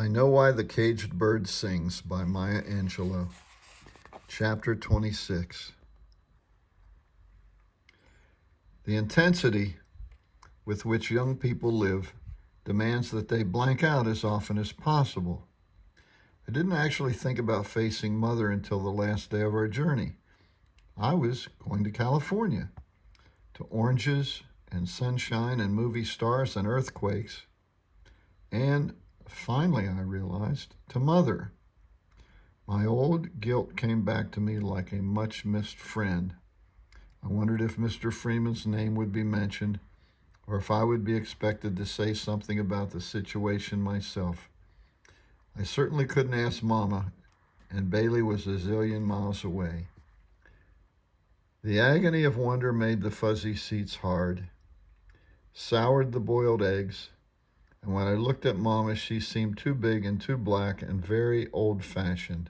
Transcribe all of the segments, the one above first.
I Know Why the Caged Bird Sings by Maya Angelou. Chapter 26. The intensity with which young people live demands that they blank out as often as possible. I didn't actually think about facing Mother until the last day of our journey. I was going to California, to oranges and sunshine and movie stars and earthquakes, and finally, I realized, to Mother. My old guilt came back to me like a much-missed friend. I wondered if Mr. Freeman's name would be mentioned, or if I would be expected to say something about the situation myself. I certainly couldn't ask Mama, and Bailey was a zillion miles away. The agony of wonder made the fuzzy seats hard, soured the boiled eggs, and when I looked at Mama, she seemed too big and too black and very old-fashioned.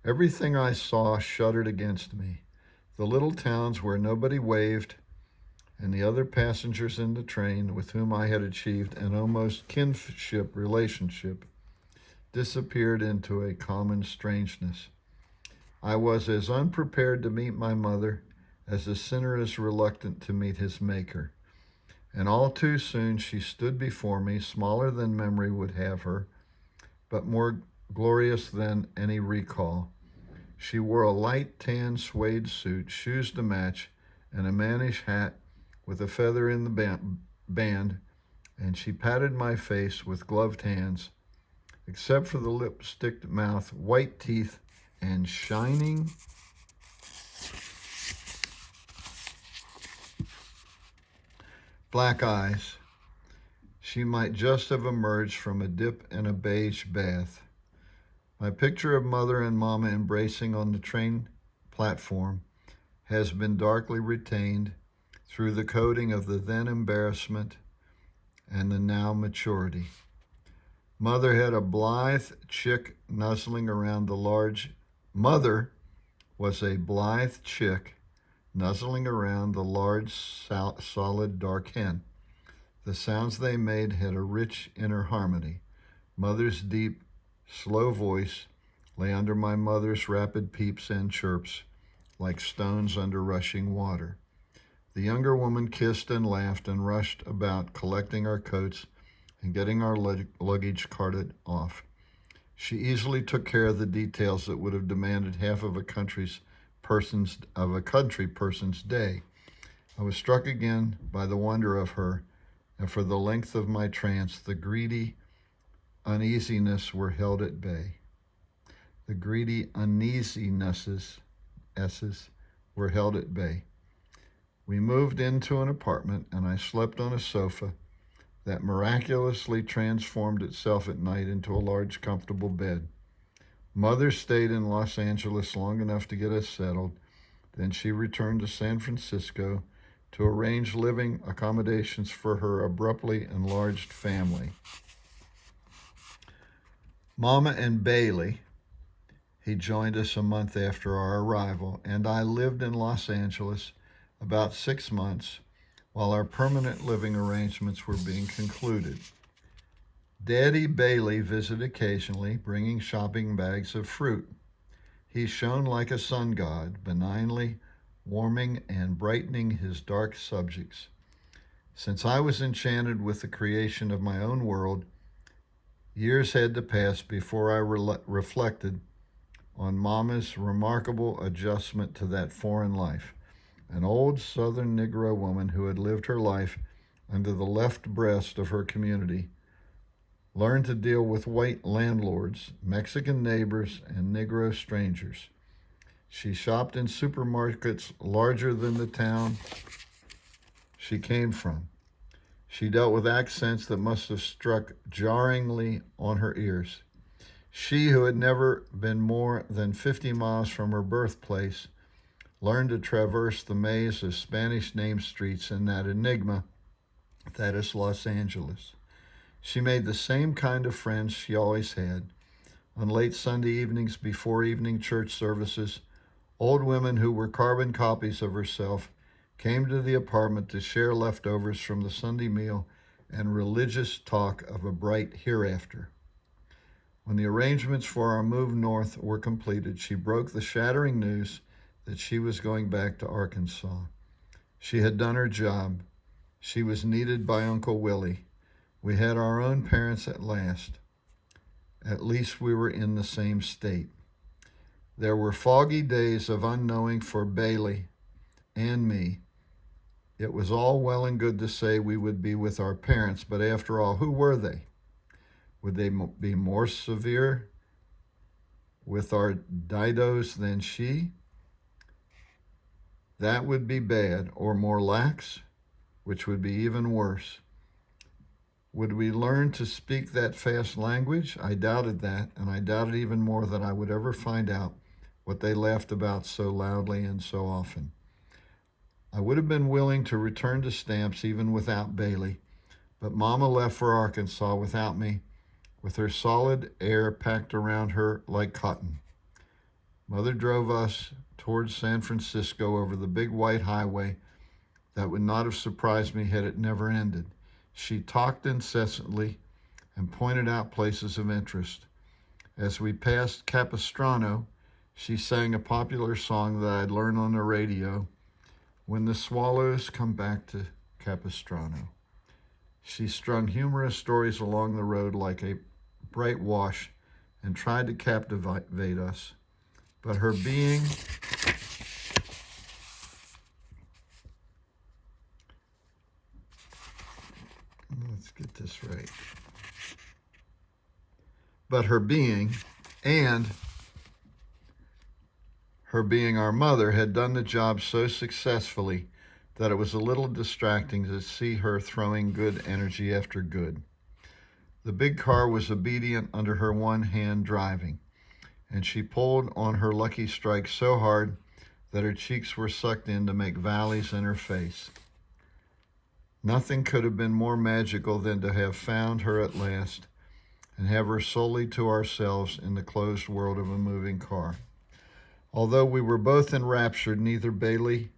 Everything I saw shuddered against me. The little towns where nobody waved, and the other passengers in the train with whom I had achieved an almost kinship relationship disappeared into a common strangeness. I was as unprepared to meet my mother as a sinner is reluctant to meet his maker. And all too soon she stood before me, smaller than memory would have her, but more glorious than any recall. She wore a light tan suede suit, shoes to match, and a mannish hat with a feather in the band, and she patted my face with gloved hands, except for the lipsticked mouth, white teeth, and shining black eyes. She might just have emerged from a dip in a beige bath. My picture of Mother and Mama embracing on the train platform has been darkly retained through the coating of the then embarrassment and the now maturity. Mother had a blithe chick nuzzling around the large... Mother was a blithe chick nuzzling around the large, solid, dark hen. The sounds they made had a rich inner harmony. Mother's deep, slow voice lay under my mother's rapid peeps and chirps, like stones under rushing water. The younger woman kissed and laughed and rushed about collecting our coats and getting our luggage carted off. She easily took care of the details that would have demanded half of a country person's day. I was struck again by the wonder of her, and for the length of my trance, the greedy uneasinesses were held at bay. The greedy uneasinesses were held at bay. We moved into an apartment, and I slept on a sofa that miraculously transformed itself at night into a large, comfortable bed. Mother stayed in Los Angeles long enough to get us settled. Then she returned to San Francisco to arrange living accommodations for her abruptly enlarged family. Mama and Bailey, he joined us a month after our arrival, and I lived in Los Angeles about 6 months while our permanent living arrangements were being concluded. Daddy Bailey visited occasionally, bringing shopping bags of fruit. He shone like a sun god, benignly warming and brightening his dark subjects. Since I was enchanted with the creation of my own world, years had to pass before I reflected on Mama's remarkable adjustment to that foreign life. An old Southern Negro woman who had lived her life under the left breast of her community learned to deal with white landlords, Mexican neighbors, and Negro strangers. She shopped in supermarkets larger than the town she came from. She dealt with accents that must have struck jarringly on her ears. She, who had never been more than 50 miles from her birthplace, learned to traverse the maze of Spanish name streets in that enigma that is Los Angeles. She made the same kind of friends she always had. On late Sunday evenings before evening church services, old women who were carbon copies of herself came to the apartment to share leftovers from the Sunday meal and religious talk of a bright hereafter. When the arrangements for our move north were completed, she broke the shattering news that she was going back to Arkansas. She had done her job. She was needed by Uncle Willie. We had our own parents at last. At least we were in the same state. There were foggy days of unknowing for Bailey and me. It was all well and good to say we would be with our parents, but after all, who were they? Would they be more severe with our didos than she? That would be bad, or more lax, which would be even worse. Would we learn to speak that fast language? I doubted that, and I doubted even more that I would ever find out what they laughed about so loudly and so often. I would have been willing to return to Stamps even without Bailey, but Mama left for Arkansas without me, with her solid air packed around her like cotton. Mother drove us towards San Francisco over the big white highway that would not have surprised me had it never ended. She talked incessantly and pointed out places of interest. As we passed Capistrano, she sang a popular song that I'd learned on the radio, "When the Swallows Come Back to Capistrano." She strung humorous stories along the road like a bright wash and tried to captivate us. But her being let's get this right. But her being and her being our mother had done the job so successfully that it was a little distracting to see her throwing good energy after good. The big car was obedient under her one hand driving, and she pulled on her Lucky Strike so hard that her cheeks were sucked in to make valleys in her face. Nothing could have been more magical than to have found her at last and have her solely to ourselves in the closed world of a moving car. Although we were both enraptured, neither Bailey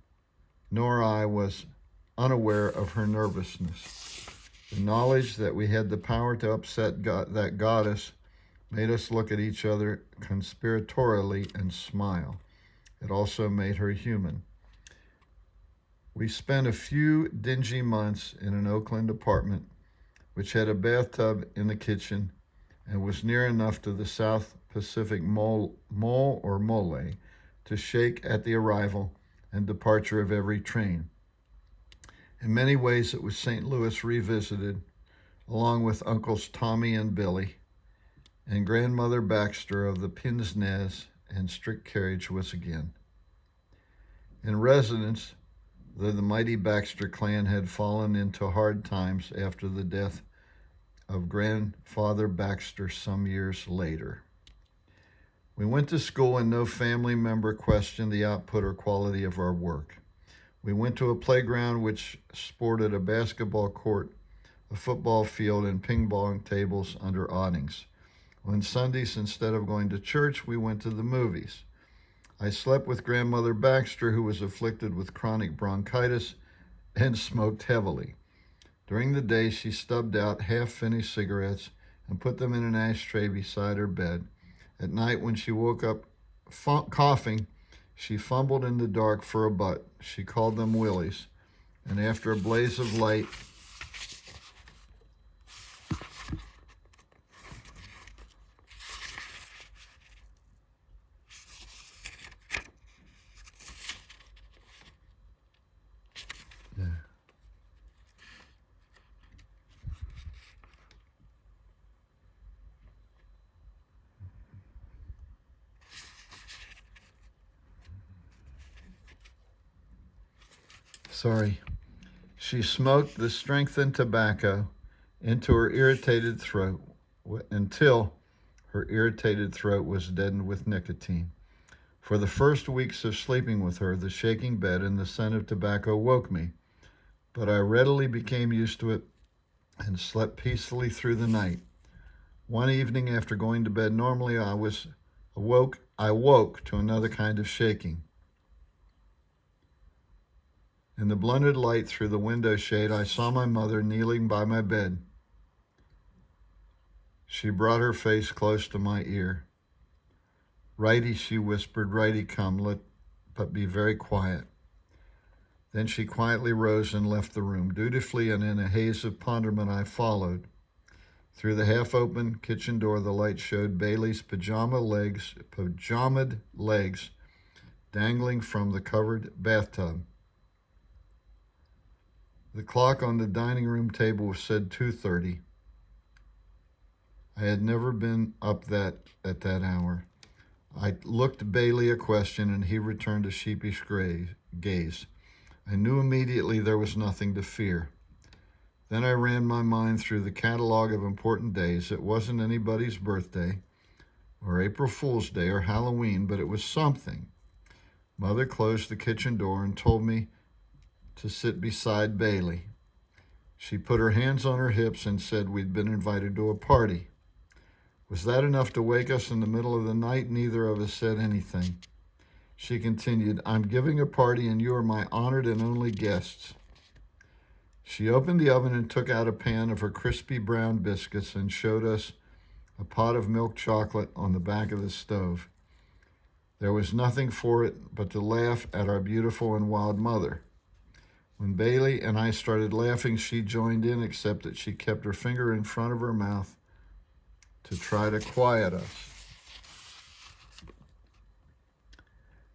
nor I was unaware of her nervousness. The knowledge that we had the power to upset that goddess made us look at each other conspiratorially and smile. It also made her human. We spent a few dingy months in an Oakland apartment, which had a bathtub in the kitchen and was near enough to the South Pacific mole to shake at the arrival and departure of every train. In many ways, it was St. Louis revisited, along with Uncles Tommy and Billy, and Grandmother Baxter of the Pince Nez and strict carriage was again. In residence, though the mighty Baxter clan had fallen into hard times after the death of Grandfather Baxter some years later. We went to school and no family member questioned the output or quality of our work. We went to a playground which sported a basketball court, a football field, and ping pong tables under awnings. On Sundays, instead of going to church, we went to the movies. I slept with Grandmother Baxter, who was afflicted with chronic bronchitis and smoked heavily. During the day, she stubbed out half-finished cigarettes and put them in an ashtray beside her bed. At night, when she woke up coughing, she fumbled in the dark for a butt. She called them willies, and after a blaze of light, she smoked the strengthened tobacco into her irritated throat until her irritated throat was deadened with nicotine. For the first weeks of sleeping with her, the shaking bed and the scent of tobacco woke me, but I readily became used to it and slept peacefully through the night. One evening after going to bed normally, I woke to another kind of shaking. In the blunted light through the window shade, I saw my mother kneeling by my bed. She brought her face close to my ear. "Righty," she whispered, "righty come, but be very quiet." Then she quietly rose and left the room. Dutifully and in a haze of ponderment I followed. Through the half-open kitchen door, the light showed Bailey's pajamaed legs dangling from the covered bathtub. The clock on the dining room table said 2:30. I had never been up at that hour. I looked Bailey a question, and he returned a sheepish gaze. I knew immediately there was nothing to fear. Then I ran my mind through the catalog of important days. It wasn't anybody's birthday, or April Fool's Day, or Halloween, but it was something. Mother closed the kitchen door and told me to sit beside Bailey. She put her hands on her hips and said we'd been invited to a party. Was that enough to wake us in the middle of the night? Neither of us said anything. She continued, "I'm giving a party and you are my honored and only guests." She opened the oven and took out a pan of her crispy brown biscuits and showed us a pot of milk chocolate on the back of the stove. There was nothing for it but to laugh at our beautiful and wild mother. When Bailey and I started laughing, she joined in, except that she kept her finger in front of her mouth to try to quiet us.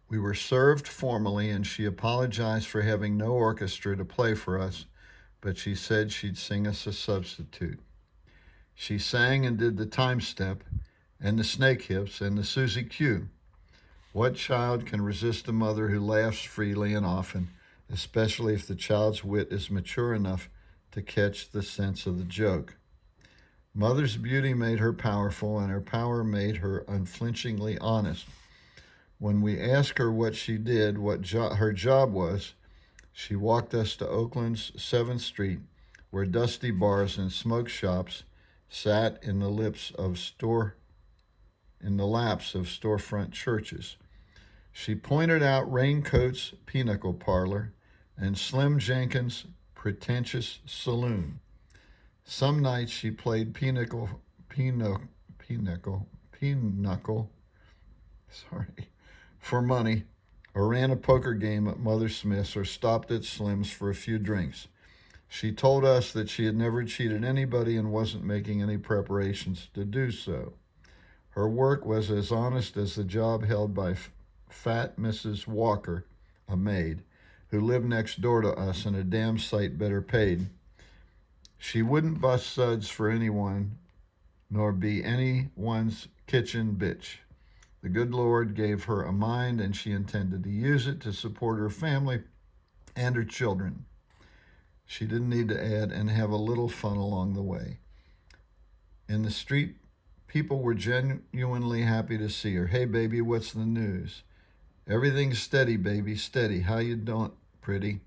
We were served formally, and she apologized for having no orchestra to play for us, but she said she'd sing us a substitute. She sang and did the time step, and the snake hips, and the Susie Q. What child can resist a mother who laughs freely and often, especially if the child's wit is mature enough to catch the sense of the joke? Mother's beauty made her powerful, and her power made her unflinchingly honest. When we asked her what she did, her job was, she walked us to Oakland's 7th Street, where dusty bars and smoke shops sat in the laps of storefront churches. She pointed out Raincoat's Pinnacle Parlor and Slim Jenkins' pretentious saloon. Some nights she played pinochle for money, or ran a poker game at Mother Smith's, or stopped at Slim's for a few drinks. She told us that she had never cheated anybody and wasn't making any preparations to do so. Her work was as honest as the job held by fat Mrs. Walker, a maid, who lived next door to us and a damn sight better paid. She wouldn't bust suds for anyone, nor be anyone's kitchen bitch. The good Lord gave her a mind, and she intended to use it to support her family and her children. She didn't need to add and have a little fun along the way. In the street, people were genuinely happy to see her. "Hey, baby, what's the news?" "Everything's steady, baby, steady. How you doing, pretty?"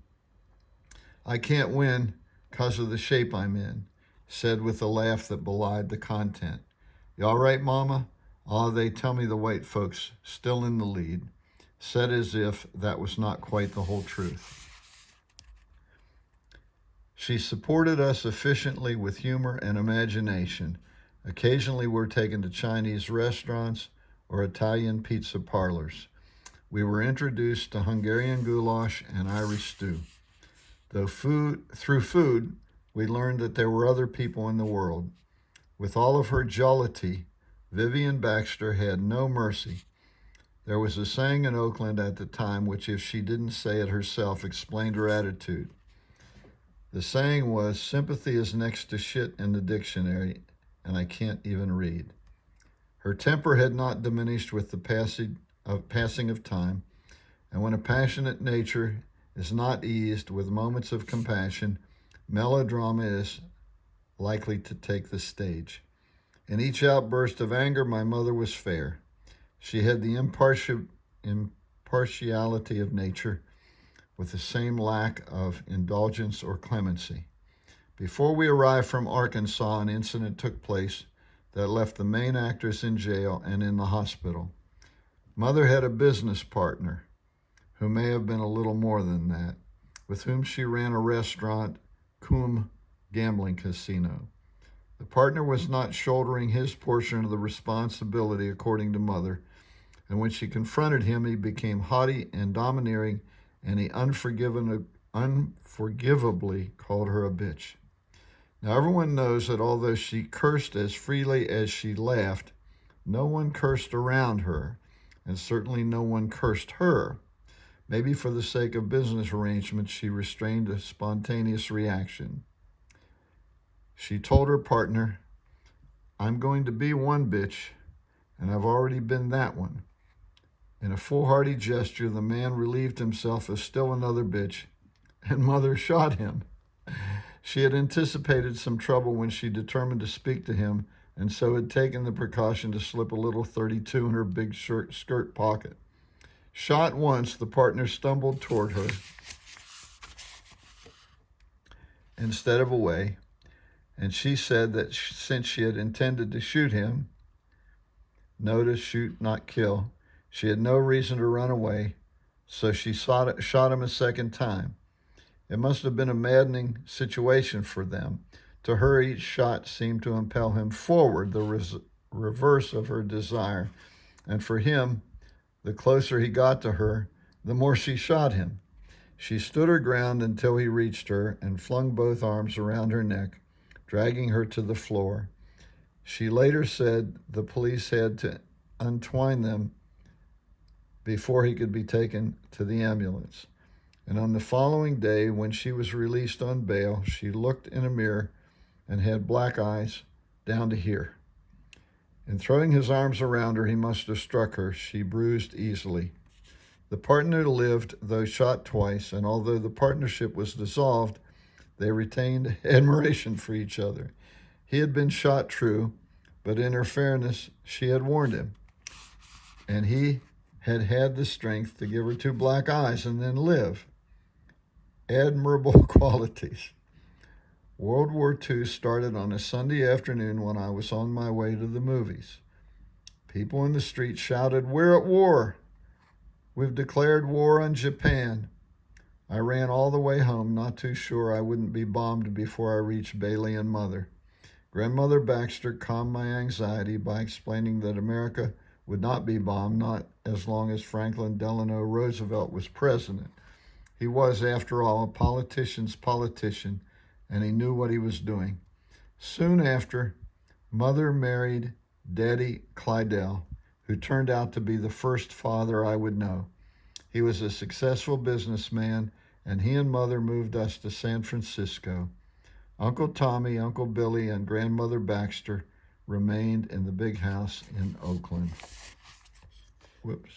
"I can't win 'cause of the shape I'm in," said with a laugh that belied the content. "You all right, Mama?" "Ah, they tell me the white folks still in the lead," said as if that was not quite the whole truth. She supported us efficiently with humor and imagination. Occasionally we're taken to Chinese restaurants or Italian pizza parlors. We were introduced to Hungarian goulash and Irish stew. Through food, we learned that there were other people in the world. With all of her jollity, Vivian Baxter had no mercy. There was a saying in Oakland at the time which, if she didn't say it herself, explained her attitude. The saying was, "Sympathy is next to shit in the dictionary, and I can't even read." Her temper had not diminished with the passing of time, and when a passionate nature is not eased with moments of compassion, melodrama is likely to take the stage. In each outburst of anger, my mother was fair. She had the impartiality of nature, with the same lack of indulgence or clemency. Before we arrived from Arkansas, an incident took place that left the main actress in jail and in the hospital. Mother had a business partner, who may have been a little more than that, with whom she ran a restaurant, cum gambling casino. The partner was not shouldering his portion of the responsibility, according to Mother, and when she confronted him, he became haughty and domineering, and he unforgivably called her a bitch. Now, everyone knows that although she cursed as freely as she laughed, no one cursed around her, and certainly no one cursed her. Maybe for the sake of business arrangements, she restrained a spontaneous reaction. She told her partner, "I'm going to be one bitch, and I've already been that one." In a foolhardy gesture, the man relieved himself as still another bitch, and Mother shot him. She had anticipated some trouble when she determined to speak to him, and so had taken the precaution to slip a little .32 in her big skirt pocket. Shot once, the partner stumbled toward her instead of away, and she said that since she had intended to shoot him, notice, shoot, not kill, she had no reason to run away, so she shot him a second time. It must have been a maddening situation for them. To her, each shot seemed to impel him forward, the reverse of her desire. And for him, the closer he got to her, the more she shot him. She stood her ground until he reached her and flung both arms around her neck, dragging her to the floor. She later said the police had to untwine them before he could be taken to the ambulance. And on the following day, when she was released on bail, she looked in a mirror and had black eyes down to here. In throwing his arms around her, he must have struck her. She bruised easily. The partner lived, though shot twice, and although the partnership was dissolved, they retained admiration for each other. He had been shot, true, but in her fairness, she had warned him. And he had had the strength to give her two black eyes and then live. Admirable qualities. World War II started on a Sunday afternoon when I was on my way to the movies. People in the street shouted, "We're at war! We've declared war on Japan." I ran all the way home, not too sure I wouldn't be bombed before I reached Bailey and Mother. Grandmother Baxter calmed my anxiety by explaining that America would not be bombed, not as long as Franklin Delano Roosevelt was president. He was, after all, a politician's politician, and he knew what he was doing. Soon after, Mother married Daddy Clydell, who turned out to be the first father I would know. He was a successful businessman, and he and Mother moved us to San Francisco. Uncle Tommy, Uncle Billy, and Grandmother Baxter remained in the big house in Oakland. Whoops.